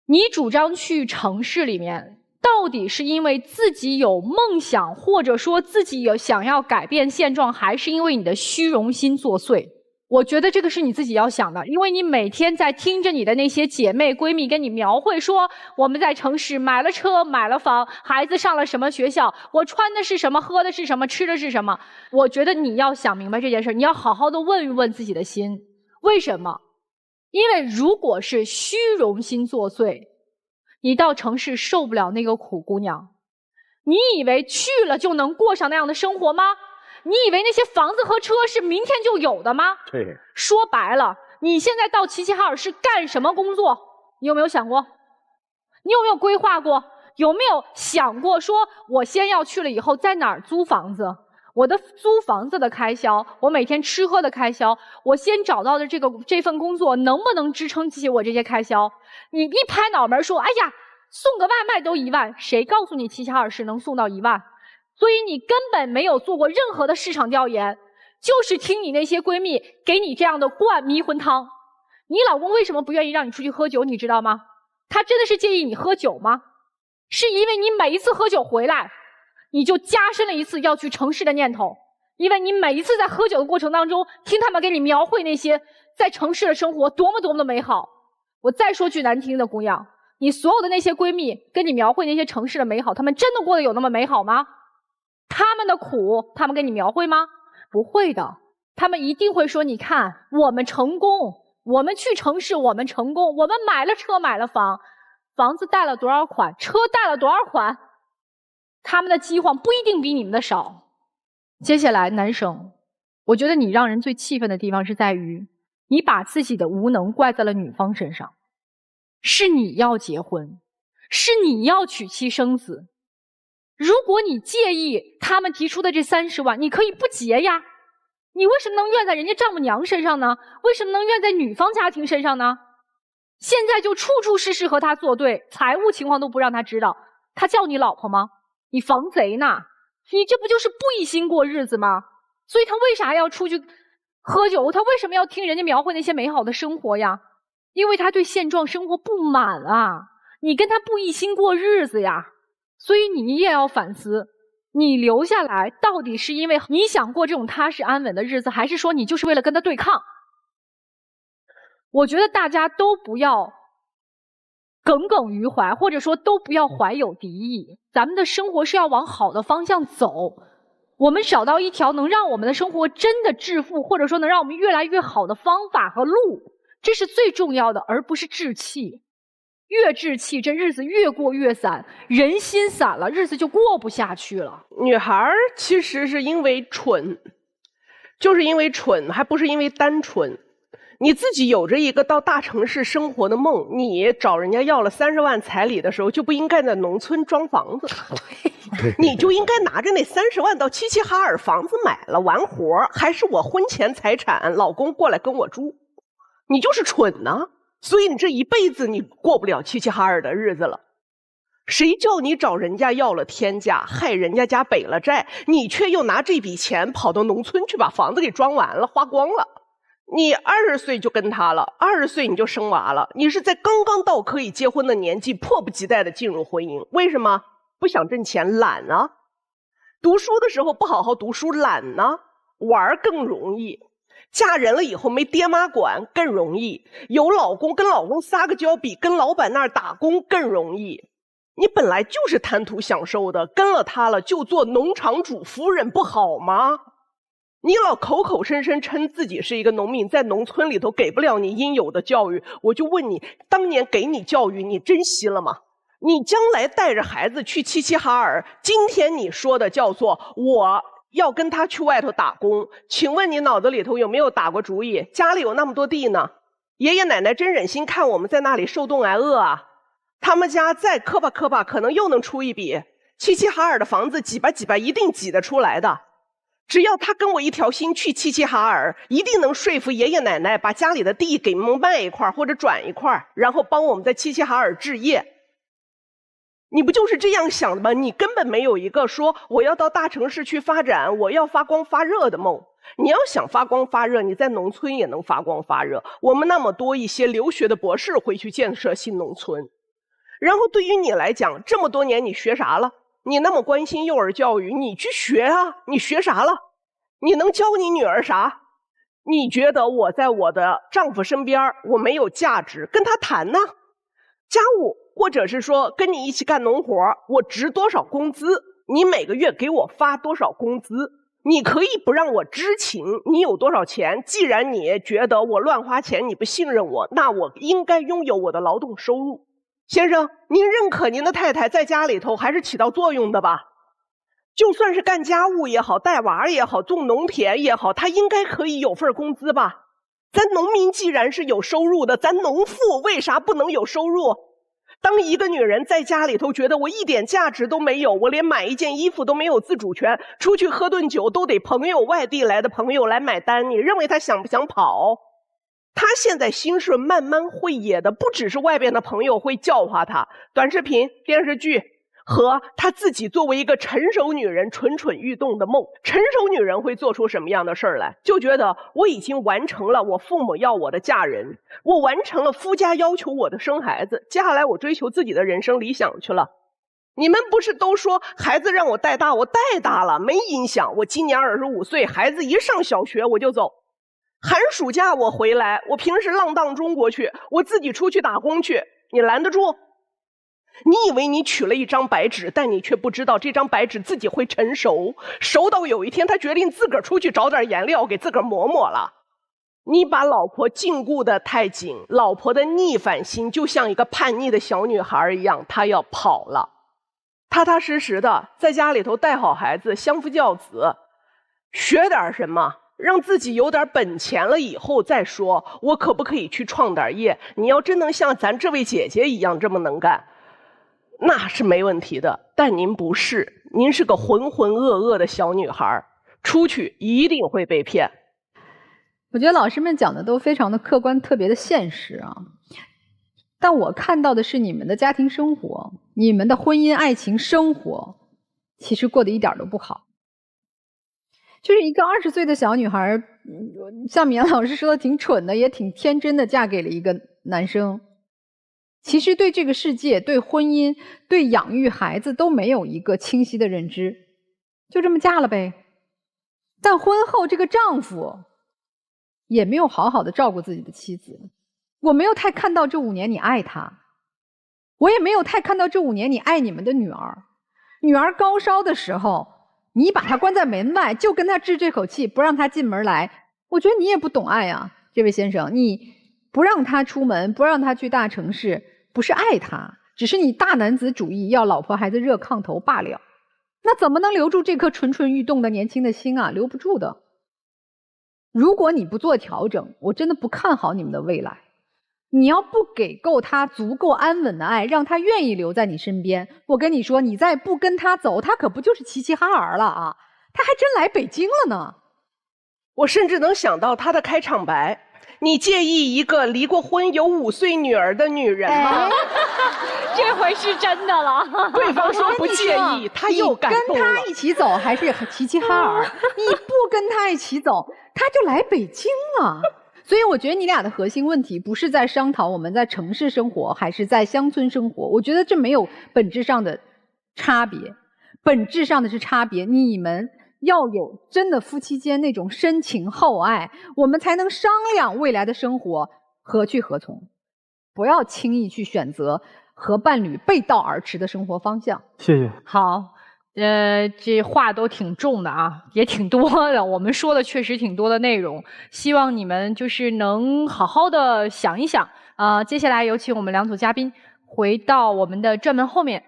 你主张去城市里面，到底是因为自己有梦想，或者说自己有想要改变现状，还是因为你的虚荣心作祟？我觉得这个是你自己要想的，因为你每天在听着你的那些姐妹闺蜜跟你描绘说，我们在城市买了车买了房，孩子上了什么学校，我穿的是什么，喝的是什么，吃的是什么。我觉得你要想明白这件事，你要好好的问一问自己的心，为什么？因为如果是虚荣心作祟，你到城市受不了那个苦，姑娘。你以为去了就能过上那样的生活吗？你以为那些房子和车是明天就有的吗？对，说白了，你现在到齐齐哈尔是干什么工作？你有没有想过？你有没有规划过？有没有想过说，我先要去了以后在哪儿租房子？我的租房子的开销，我每天吃喝的开销，我先找到的这份工作能不能支撑起我这些开销？你一拍脑门说，哎呀，送个外卖都1万，谁告诉你齐齐哈尔市能送到1万？所以你根本没有做过任何的市场调研，就是听你那些闺蜜给你这样的灌迷魂汤。你老公为什么不愿意让你出去喝酒，你知道吗？他真的是介意你喝酒吗？是因为你每一次喝酒回来，你就加深了一次要去城市的念头，因为你每一次在喝酒的过程当中，听他们给你描绘那些在城市的生活多么多么的美好。我再说句难听的，姑娘，你所有的那些闺蜜跟你描绘那些城市的美好，她们真的过得有那么美好吗？他们的苦，他们跟你描绘吗？不会的，他们一定会说，你看，我们成功，我们去城市，我们成功，我们买了车买了房，房子贷了多少款，车贷了多少款，他们的饥荒不一定比你们的少。接下来，男生，我觉得你让人最气愤的地方是在于，你把自己的无能怪在了女方身上，是你要结婚，是你要娶妻生子。如果你介意他们提出的这30万，你可以不结呀，你为什么能怨在人家丈母娘身上呢？为什么能怨在女方家庭身上呢？现在就处处事事和他作对，财务情况都不让他知道，他叫你老婆吗？你防贼呢？你这不就是不一心过日子吗？所以他为啥要出去喝酒？他为什么要听人家描绘那些美好的生活呀？因为他对现状生活不满啊！你跟他不一心过日子呀，所以你也要反思，你留下来到底是因为你想过这种踏实安稳的日子，还是说你就是为了跟他对抗？我觉得大家都不要耿耿于怀，或者说都不要怀有敌意。咱们的生活是要往好的方向走，我们找到一条能让我们的生活真的致富，或者说能让我们越来越好的方法和路，这是最重要的，而不是志气。越志气，这日子越过越散，人心散了，日子就过不下去了。女孩其实是因为蠢，就是因为蠢，还不是因为单纯。你自己有着一个到大城市生活的梦，你找人家要了30万彩礼的时候，就不应该在农村装房子，你就应该拿着那30万到齐齐哈尔房子买了完活，还是我婚前财产，老公过来跟我住，你就是蠢呢。所以你这一辈子你过不了齐齐哈尔的日子了。谁叫你找人家要了天价，害人家家背了债，你却又拿这笔钱跑到农村去把房子给装完了，花光了。你20岁就跟他了，20岁你就生娃了，你是在刚刚到可以结婚的年纪，迫不及待的进入婚姻。为什么？不想挣钱，懒啊。读书的时候不好好读书，懒呢。玩更容易。嫁人了以后没爹妈管更容易，有老公跟老公撒个娇比跟老板那儿打工更容易。你本来就是贪图享受的，跟了他了就做农场主夫人不好吗？你老口口声声称自己是一个农民，在农村里头给不了你应有的教育，我就问你，当年给你教育你珍惜了吗？你将来带着孩子去齐齐哈尔，今天你说的叫做我要跟他去外头打工，请问你脑子里头有没有打过主意？家里有那么多地呢，爷爷奶奶真忍心看我们在那里受冻挨饿啊？他们家再磕巴磕巴，可能又能出一笔。齐齐哈尔的房子挤吧挤吧，一定挤得出来的。只要他跟我一条心去齐齐哈尔，一定能说服爷爷奶奶把家里的地给卖一块或者转一块，然后帮我们在齐齐哈尔置业。你不就是这样想的吗？你根本没有一个说我要到大城市去发展，我要发光发热的梦。你要想发光发热，你在农村也能发光发热。我们那么多一些留学的博士会去建设新农村。然后对于你来讲，这么多年你学啥了？你那么关心幼儿教育，你去学啊！你学啥了？你能教你女儿啥？你觉得我在我的丈夫身边，我没有价值，跟他谈呢？家务，或者是说跟你一起干农活，我值多少工资？你每个月给我发多少工资？你可以不让我知情，你有多少钱？既然你觉得我乱花钱，你不信任我，那我应该拥有我的劳动收入。先生，您认可您的太太在家里头还是起到作用的吧？就算是干家务也好，带娃也好，种农田也好，她应该可以有份工资吧？咱农民既然是有收入的，咱农妇为啥不能有收入？当一个女人在家里头觉得我一点价值都没有，我连买一件衣服都没有自主权，出去喝顿酒都得外地来的朋友来买单，你认为她想不想跑？她现在心是慢慢会野的，不只是外边的朋友会教化她，短视频、电视剧和她自己作为一个成熟女人蠢蠢欲动的梦。成熟女人会做出什么样的事儿来？就觉得我已经完成了我父母要我的嫁人，我完成了夫家要求我的生孩子，接下来我追求自己的人生理想去了。你们不是都说孩子让我带大，我带大了没影响，我今年25岁，孩子一上小学我就走。寒暑假我回来，我平时浪荡中国去，我自己出去打工去，你拦得住？你以为你取了一张白纸，但你却不知道这张白纸自己会成熟，熟到有一天他决定自个儿出去找点颜料给自个儿抹抹了。你把老婆禁锢得太紧，老婆的逆反心就像一个叛逆的小女孩一样，她要跑了。踏踏实实的在家里头带好孩子，相夫教子，学点什么，让自己有点本钱了以后再说我可不可以去创点业。你要真能像咱这位姐姐一样这么能干，那是没问题的。但您不是，您是个浑浑噩噩的小女孩，出去一定会被骗。我觉得老师们讲的都非常的客观，特别的现实啊。但我看到的是你们的家庭生活，你们的婚姻爱情生活，其实过得一点都不好。就是一个20岁的小女孩，像米娅老师说的挺蠢的，也挺天真的，嫁给了一个男生。其实对这个世界、对婚姻、对养育孩子都没有一个清晰的认知，就这么嫁了呗。但婚后这个丈夫也没有好好的照顾自己的妻子。我没有太看到这5年你爱她，我也没有太看到这5年你爱你们的女儿。女儿高烧的时候，你把她关在门外，就跟她置这口气，不让她进门来。我觉得你也不懂爱啊，这位先生，你不让她出门，不让她去大城市，不是爱她，只是你大男子主义，要老婆孩子热炕头罢了。那怎么能留住这颗蠢蠢欲动的年轻的心啊？留不住的。如果你不做调整，我真的不看好你们的未来。你要不给够他足够安稳的爱，让他愿意留在你身边，我跟你说，你再不跟他走，他可不就是齐齐哈尔了啊？他还真来北京了呢。我甚至能想到他的开场白：你介意一个离过婚有5岁女儿的女人吗？这回是真的了。对方说不介意，他又感动了。你跟他一起走还是齐齐哈尔，你不跟他一起走，他就来北京了。所以我觉得你俩的核心问题不是在商讨我们在城市生活还是在乡村生活，我觉得这没有本质上的差别，本质上的是差别。你们要有真的夫妻间那种深情厚爱，我们才能商量未来的生活何去何从。不要轻易去选择和伴侣背道而驰的生活方向。谢谢。好。这话都挺重的啊，也挺多的。我们说的确实挺多的内容，希望你们就是能好好的想一想。接下来有请我们2组嘉宾回到我们的转门后面。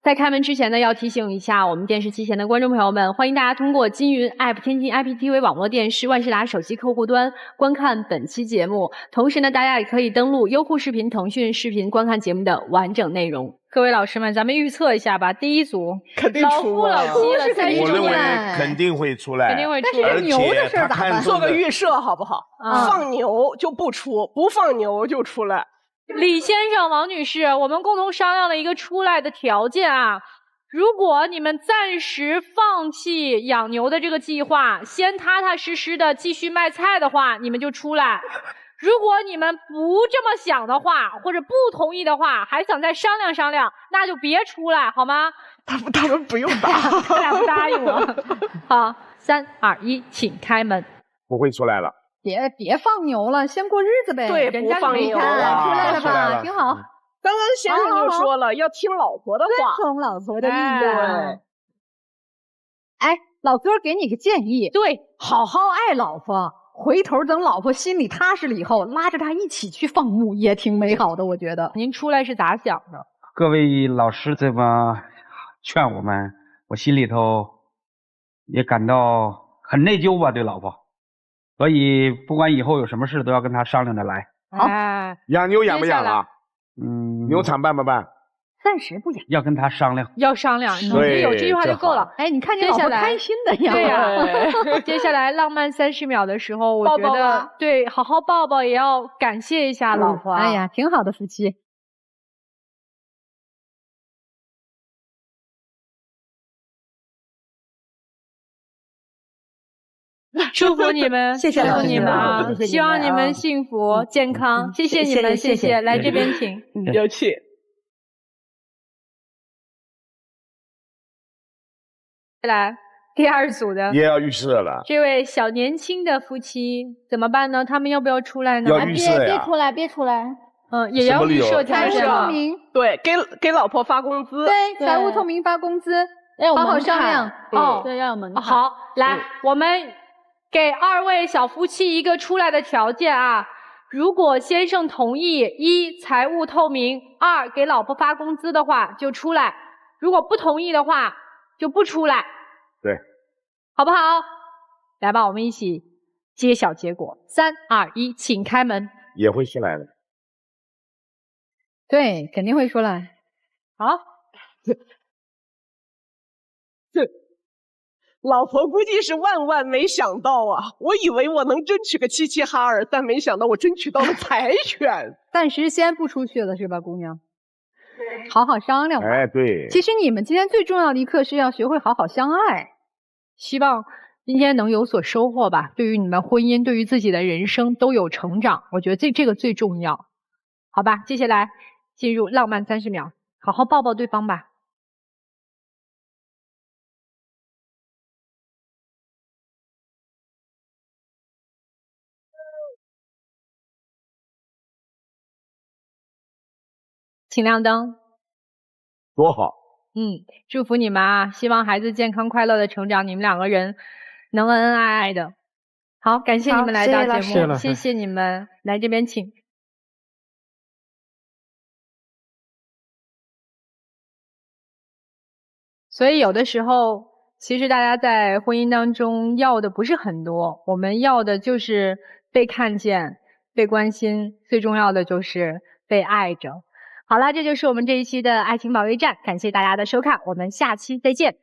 在开门之前呢，要提醒一下我们电视机前的观众朋友们，欢迎大家通过金云 App、天津 IPTV 网络电视、万事达手机客户端观看本期节目。同时呢，大家也可以登录优酷视频、腾讯视频观看节目的完整内容。各位老师们，咱们预测一下吧。第一组肯定老夫老妻了，30我认为周年肯定会出来，肯定会出来。而且他看做个预设好不好？啊放牛就不出，不放牛就出来。李先生、王女士，我们共同商量了一个出来的条件啊。如果你们暂时放弃养牛的这个计划，先踏踏实实的继续卖菜的话，你们就出来。如果你们不这么想的话，或者不同意的话，还想再商量商量，那就别出来，好吗？他们不用打，他俩不答应我。好，3、2、1，请开门。不会出来了。别放牛了，先过日子呗。对，人家不放牛出来了吧，出来了挺好。刚刚先生就说了，要听老婆的话，遵从老婆的意对。哎，老哥给你个建议，对，好好爱老婆，回头等老婆心里踏实了以后，拉着她一起去放牧，也挺美好的，我觉得。您出来是咋想的？各位老师这么劝我们，我心里头也感到很内疚吧，对老婆。所以不管以后有什么事，都要跟她商量着来。好，养牛养不养啊？牛场办不办？暂时不养，要跟她商量。要商量，对有这句话就够了。哎，你看见老婆开心的呀？对呀。接下来浪漫30秒的时候，我觉得对，好好抱抱，也要感谢一下老婆。哎呀，挺好的夫妻。祝福你们，谢谢祝福老师你们啊！谢谢你们希望你们幸福健康，谢谢你们，谢谢来这边请。有请。来，第2组的也要预设了。这位小年轻的夫妻怎么办呢？他们要不要出来呢？要预设呀。别出来。也要预设条件透明，对，给老婆发工资。对，财务透明发工资，好好商量。对，要有门槛。好，来，我们给2位小夫妻一个出来的条件啊。如果先生同意，1财务透明，2给老婆发工资的话就出来；如果不同意的话就不出来。对，好不好？来吧，我们一起揭晓结果。3、2、1，请开门。也会出来的。对，肯定会出来。好，老婆估计是万万没想到啊！我以为我能争取个齐齐哈尔，但没想到我争取到了柴犬。暂时先不出去了是吧，姑娘？好好商量吧。哎，对。其实你们今天最重要的一课是要学会好好相爱。希望今天能有所收获吧，对于你们婚姻，对于自己的人生都有成长。我觉得这个最重要，好吧？接下来进入浪漫30秒，好好抱抱对方吧。请亮灯。多好。祝福你们啊！希望孩子健康快乐的成长，你们2个人能恩恩爱爱的。好，感谢你们来到节目，谢谢你们，来这边请。所以有的时候，其实大家在婚姻当中要的不是很多，我们要的就是被看见、被关心，最重要的就是被爱着。好了，这就是我们这一期的爱情保卫战，感谢大家的收看，我们下期再见。